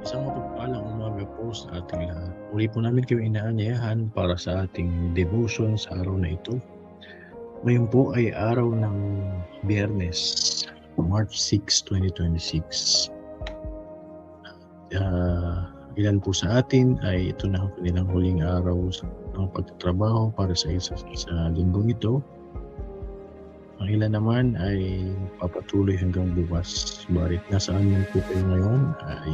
Isang mapagpalang umaga po sa ating lahat. Muli po namin kayo inaanyayahan para sa ating devotion sa araw na ito. Ngayon po ay araw ng Biyernes, March 6, 2026. Ilan po sa atin ay ito na ang kanilang huling araw ng pagtatrabaho para sa linggong ito. Ang ilan naman ay papatuloy hanggang bukas. Barit nasaan man po kayo ngayon ay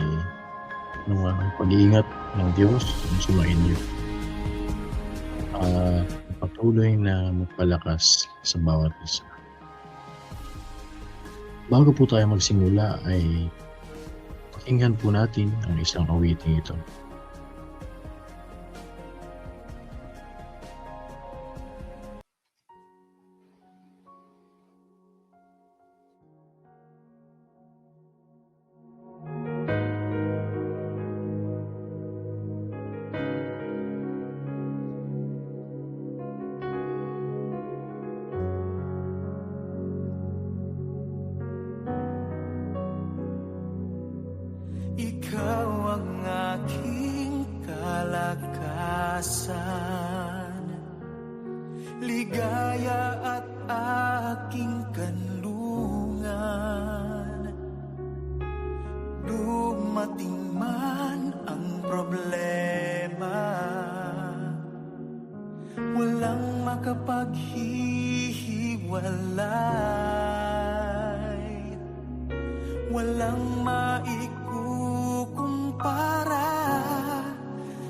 ng pag-iingat ng Diyos ang sumainyo. Patuloy na magpalakas sa bawat isa. Bago po tayo magsimula ay pakinggan po natin ang isang awiting ito. Ikaw ang aking kalakasan, ligaya at aking kanlungan. Dumating man ang problema, walang makapaghihiwalay, walang maikukumpara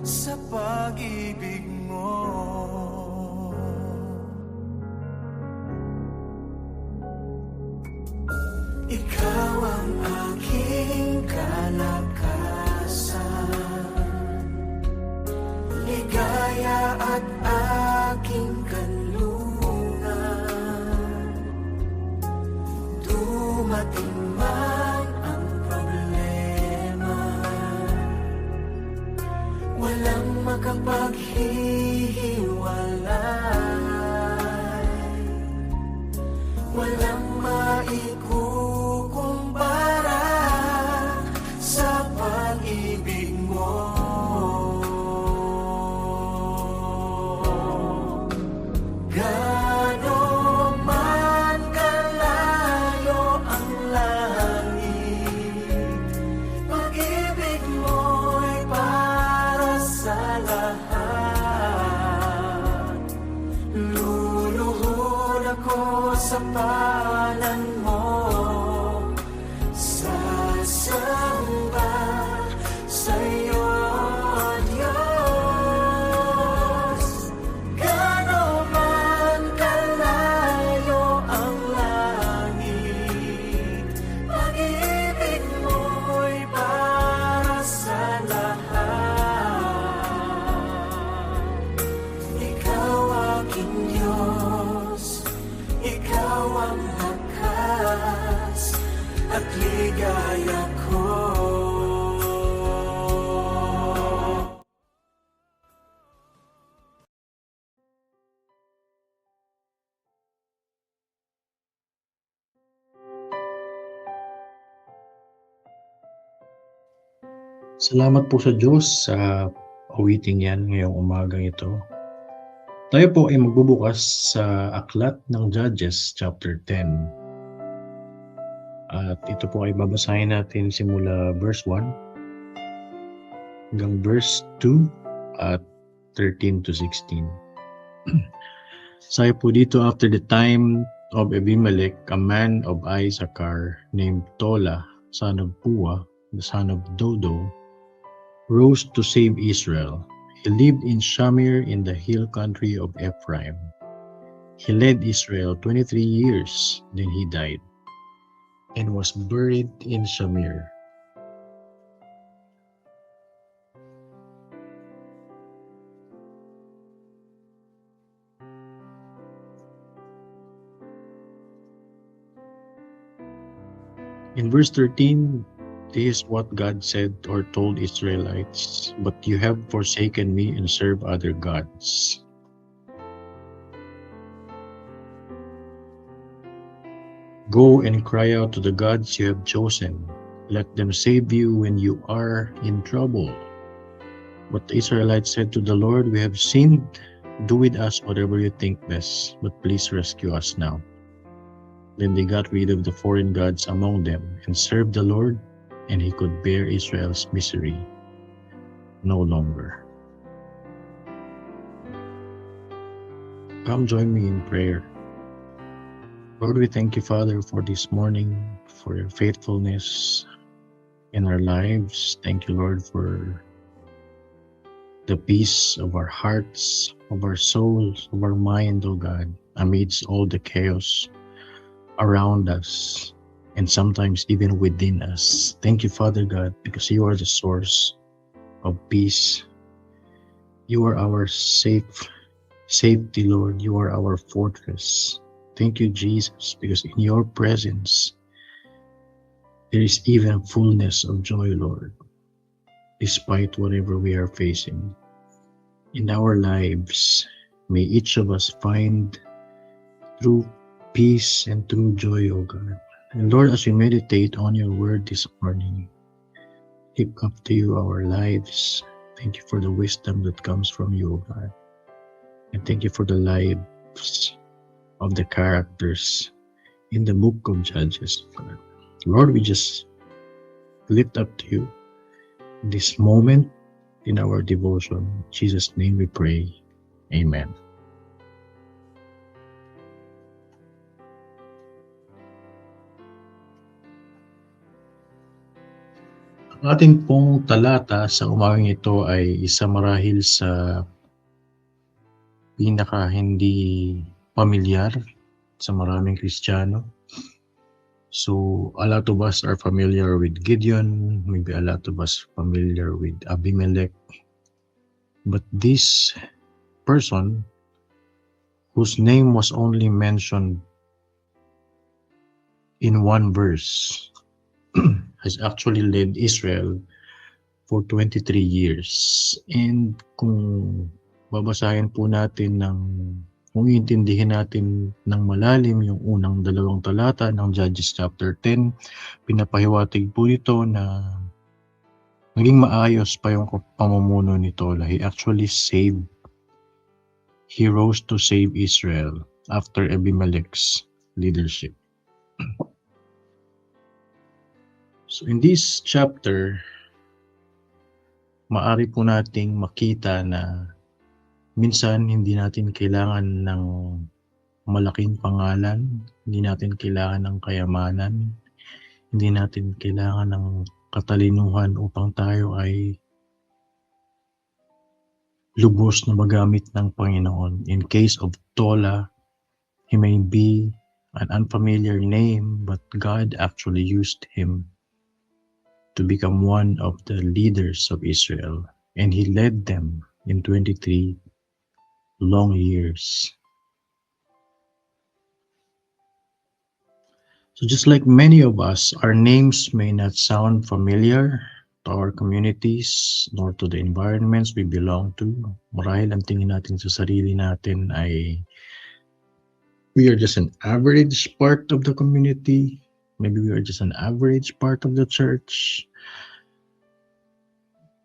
sa pag-ibig mo. Ikaw ang aking kalakasan, ligaya at aking kanlungan. Dumating man ang problema, walang makapaghihiwalay, walang maikukumpara sa pag-ibig mo. Gaano man kalayo ang langit, pag-ibig mo'y para sa lahat. Luluhod ako sa palad mo, sasamba sa'yo, Diyos. Gaano man kalayo ang langit, pag-ibig mo'y para sa lahat. Ikaw aking Diyos, ikaw ang lakas at ligaya ko. Salamat po sa Diyos sa awiting yan ngayong umagang ito. Tayo po ay magbubukas sa aklat ng Judges chapter 10. At ito po ay babasahin natin simula verse 1 hanggang verse 2 at 13 to 16. Sabi po dito, after the time of Abimelech, a man of Issachar named Tola, son of Puah, the son of Dodo, rose to save Israel. He lived in Shamir in the hill country of Ephraim. He led Israel 23 years, then he died and was buried in Shamir. In verse 13, this is what God said or told Israelites, "But you have forsaken me and served other gods." Go and cry out to the gods you have chosen. Let them save you when you are in trouble. But the Israelites said to the Lord, "We have sinned. Do with us whatever you think best, but please rescue us now." Then they got rid of the foreign gods among them and served the Lord, and he could bear Israel's misery no longer. Come join me in prayer. Lord, we thank you, Father, for this morning, for your faithfulness in our lives. Thank you, Lord, for the peace of our hearts, of our souls, of our mind, O God, amidst all the chaos around us and sometimes even within us. Thank you, Father God, because you are the source of peace. You are our safety, Lord. You are our fortress. Thank you, Jesus, because in your presence there is even fullness of joy, Lord, despite whatever we are facing. In our lives, may each of us find true peace and true joy, O God. And Lord, as we meditate on your word this morning, lift up to you our lives. Thank you for the wisdom that comes from you, O God. And thank you for the lives of the characters in the book of Judges, God. Lord, we just lift up to you this moment in our devotion. In Jesus' name we pray. Amen. Ang ating pong talata sa umagang ito ay isa marahil sa pinaka hindi pamilyar sa maraming Kristiyano. So, a lot of us are familiar with Gideon, maybe a lot of us familiar with Abimelech. But this person, whose name was only mentioned in one verse, has actually led Israel for 23 years. And kung babasahin po natin kung iintindihin natin ng malalim yung unang dalawang talata ng Judges chapter 10, pinapahiwatig po ito na naging maayos pa yung pamumuno ni Tola. He rose to save Israel after Abimelech's leadership. So in this chapter, maari po nating makita na minsan hindi natin kailangan ng malaking pangalan, hindi natin kailangan ng kayamanan, hindi natin kailangan ng katalinuhan upang tayo ay lubos na magamit ng Panginoon. In case of Tola, he may be an unfamiliar name, but God actually used him to become one of the leaders of Israel, and he led them in 23 long years. So just like many of us, our names may not sound familiar to our communities nor to the environments we belong to. Marahil ang tingin natin sa sarili natin ay we are just an average part of the community. Maybe we are just an average part of the church.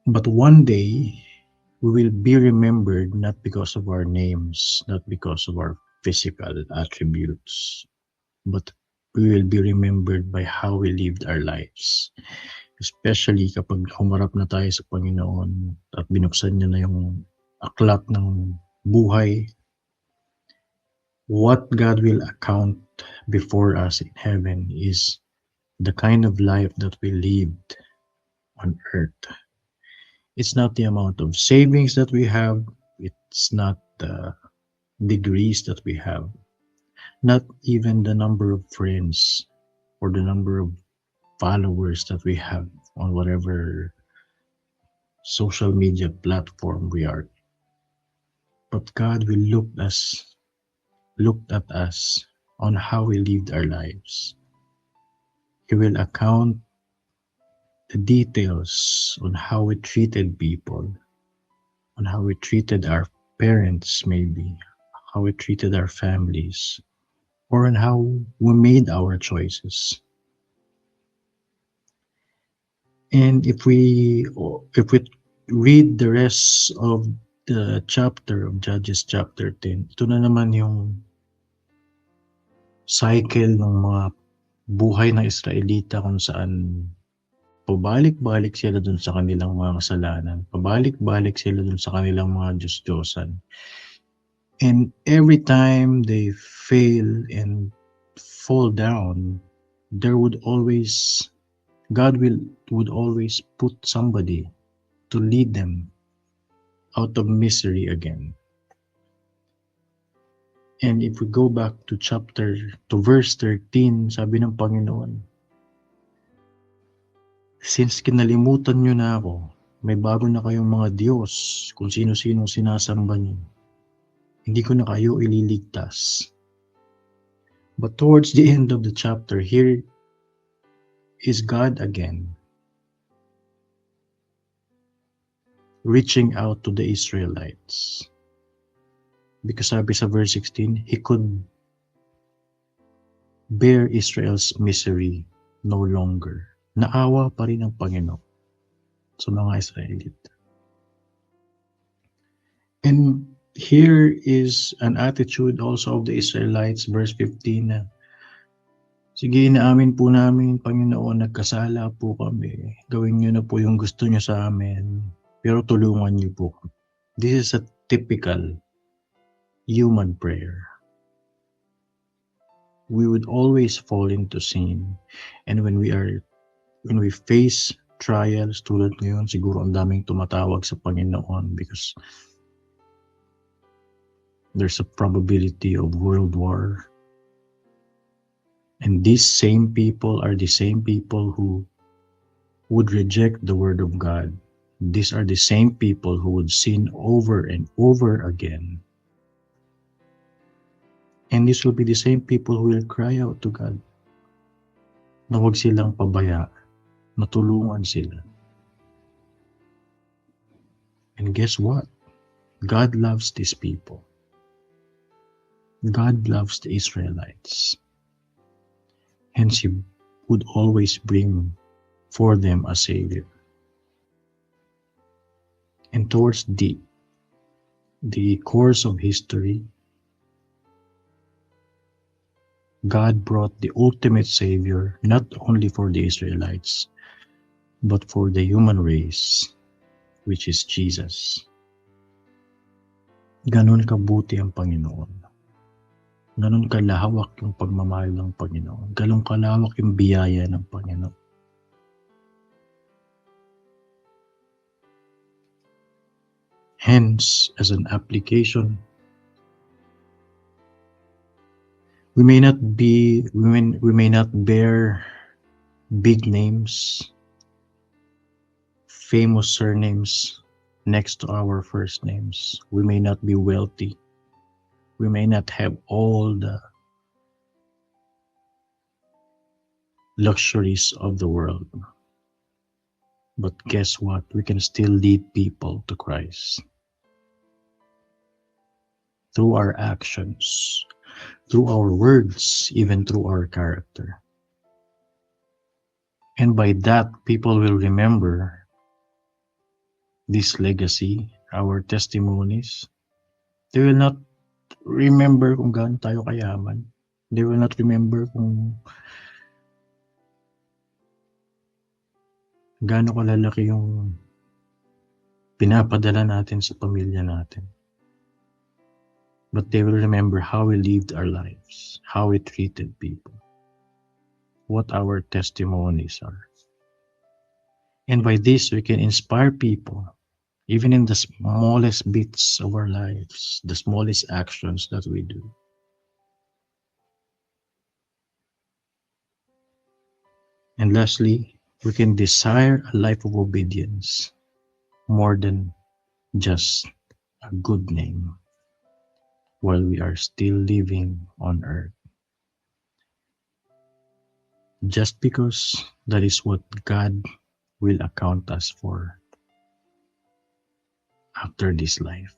But one day, we will be remembered not because of our names, not because of our physical attributes, but we will be remembered by how we lived our lives. Especially kapag humarap na tayo sa Panginoon at binuksan niya na yung aklat ng buhay, what God will account before us in heaven is the kind of life that we lived on earth. It's not the amount of savings that we have, it's not the degrees that we have, not even the number of friends or the number of followers that we have on whatever social media platform we are. But God will looked at us on how we lived our lives. He will account the details on how we treated people, on how we treated our parents, maybe, how we treated our families, or on how we made our choices. And if we read the rest of the chapter of Judges chapter 10, ito na naman yung cycle ng mga buhay ng Israelita kung saan pabalik-balik sila dun sa kanilang mga kasalanan. Pabalik-balik sila dun sa kanilang mga Diyos-Diyosan. And every time they fail and fall down, there would always would always put somebody to lead them out of misery again. And if we go back to verse 13, sabi ng Panginoon, since kinalimutan nyo na ako, may bago na kayong mga Diyos, kung sino-sino sinasamba nyo. Hindi ko na kayo ililigtas. But towards the end of the chapter, here is God again, reaching out to the Israelites. Because sabi sa verse 16, He could bear Israel's misery no longer. Naawa pa rin ang Panginoon sa mga Israelita. And here is an attitude also of the Israelites, verse 15, na sige, inaamin po namin, Panginoon, nagkasala po kami. Gawin niyo na po yung gusto niyo sa amin. Pero tulungan niyo po. This is a typical human prayer. We would always fall into sin. And when we face trials tulad ngayon, siguro ang daming tumatawag sa Panginoon because there's a probability of world war. And these same people are the same people who would reject the word of God. These are the same people who would sin over and over again. And these will be the same people who will cry out to God na huwag silang pabaya, natulungan sila. And guess what? God loves these people. God loves the Israelites. Hence, He would always bring for them a Savior. And towards the course of history, God brought the ultimate Savior not only for the Israelites, but for the human race, which is Jesus. Ganon kabuti ang Panginoon. Ganon kalawak yung pagmamahal ng Panginoon. Ganon kalawak yung biyaya ng Panginoon. Hence, as an application, we may not bear big names, famous surnames next to our first names. We may not be wealthy. We may not have all the luxuries of the world. But guess what? We can still lead people to Christ. Through our actions, through our words, even through our character. And by that, people will remember this legacy, our testimonies. They will not remember kung gaano tayo kayaman. They will not remember kung gaano kalalaki yung pinapadala natin sa pamilya natin. But they will remember how we lived our lives, how we treated people, what our testimonies are. And by this, we can inspire people, even in the smallest bits of our lives, the smallest actions that we do. And lastly, we can desire a life of obedience more than just a good name while we are still living on earth. just because that is what God will account us for after this life.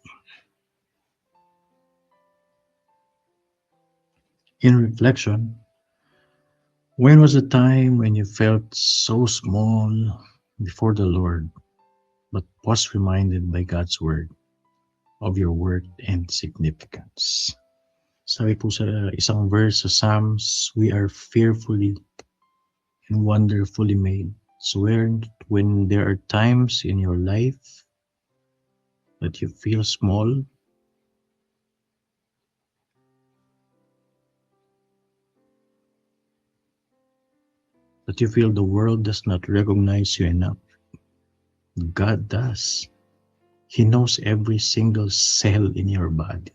In reflection, when was the time when you felt so small before the Lord, but was reminded by God's word of your worth and significance? Sabi po sa isang verse sa Psalms, we are fearfully and wonderfully made. So when there are times in your life that you feel small, that you feel the world does not recognize you enough, God does. He knows every single cell in your body.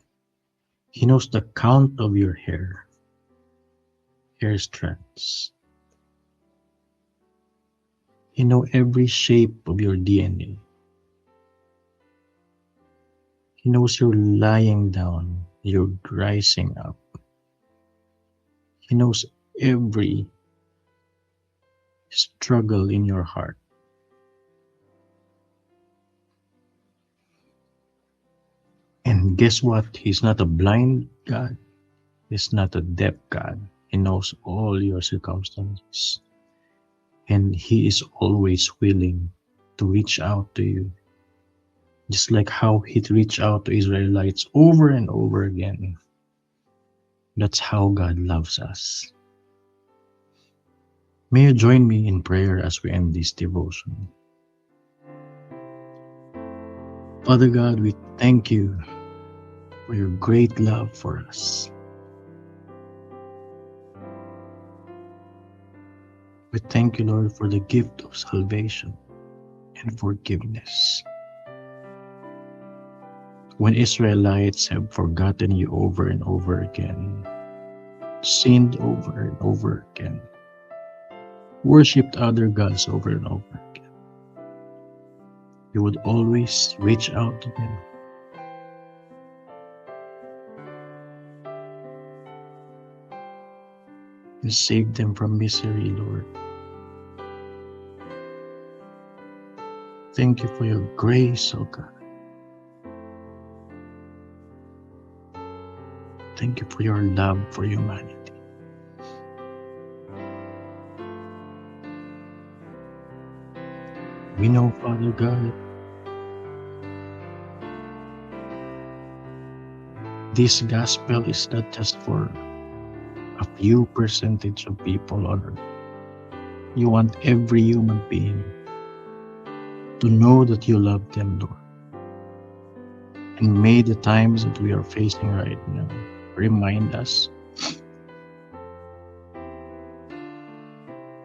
He knows the count of your hair strands. He knows every shape of your DNA. He knows you're lying down, you're rising up. He knows every struggle in your heart. And guess what? He's not a blind God. He's not a deaf God. He knows all your circumstances. And He is always willing to reach out to you. Just like how He reached out to Israelites over and over again. That's how God loves us. May you join me in prayer as we end this devotion. Father God, we thank you for your great love for us. We thank you, Lord, for the gift of salvation and forgiveness. When Israelites have forgotten you over and over again, sinned over and over again, worshipped other gods over and over again, you would always reach out to them. And save them from misery, Lord. Thank you for your grace, O God. Thank you for your love for humanity. We know, Father God, this gospel is not just for a few percentage of people on earth. You want every human being to know that you love them, Lord. And may the times that we are facing right now remind us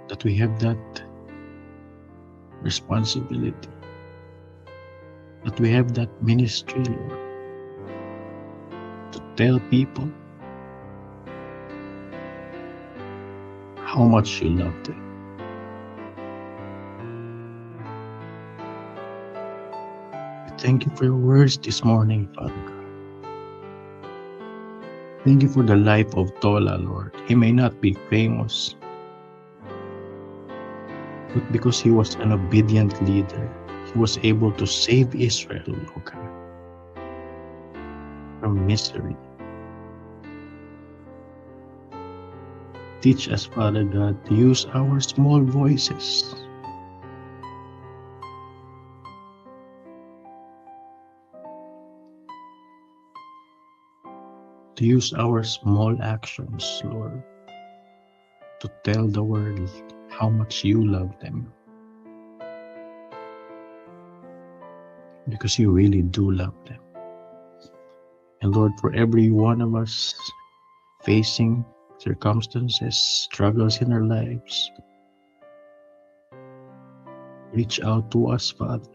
that we have that responsibility, that we have that ministry, Lord, to tell people how much you love them. We thank you for your words this morning, Father God. Thank you for the life of Tola, Lord. He may not be famous, but because he was an obedient leader, he was able to save Israel, Lord God, from misery. Teach us, Father God, to use our small voices to use our small actions, Lord, to tell the world how much you love them. Because you really do love them. And Lord, for every one of us facing circumstances, struggles in our lives, reach out to us, Father.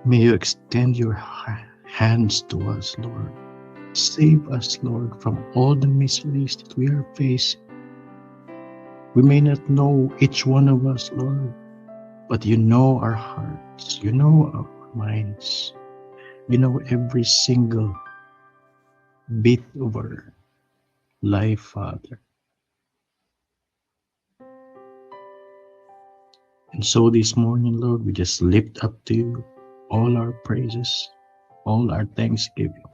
May you extend your hands to us, Lord. Save us, Lord, from all the miseries that we are facing. We may not know each one of us, Lord, but you know our hearts, you know our minds, you know every single bit of our life, Father. And so this morning, Lord, we just lift up to you all our praises, all our thanksgiving.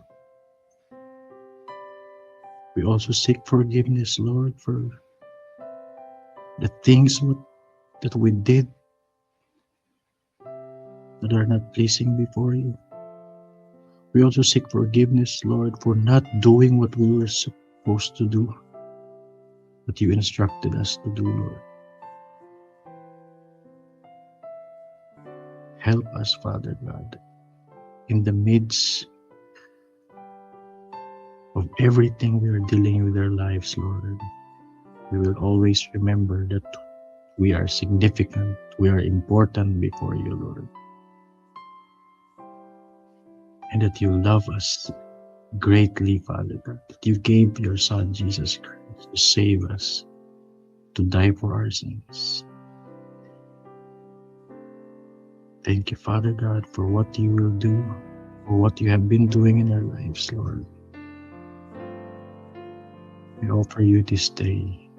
We also seek forgiveness, Lord, for the things that we did that are not pleasing before you. We also seek forgiveness, Lord, for not doing what we were supposed to do, what you instructed us to do, Lord. Help us, Father God, in the midst of everything we are dealing with our lives, Lord. We will always remember that we are significant, we are important before you, Lord. And that you love us greatly, Father God, that you gave your Son, Jesus Christ, to save us, to die for our sins. Thank you, Father God, for what you will do, for what you have been doing in our lives, Lord. We offer you this day.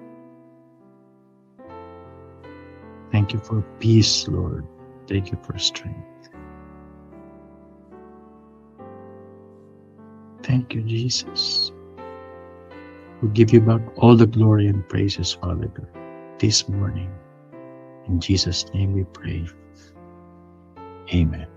Thank you for peace, Lord. Thank you for strength. Thank you, Jesus. We give you back all the glory and praises, Father God, this morning. In Jesus' name we pray. Amen.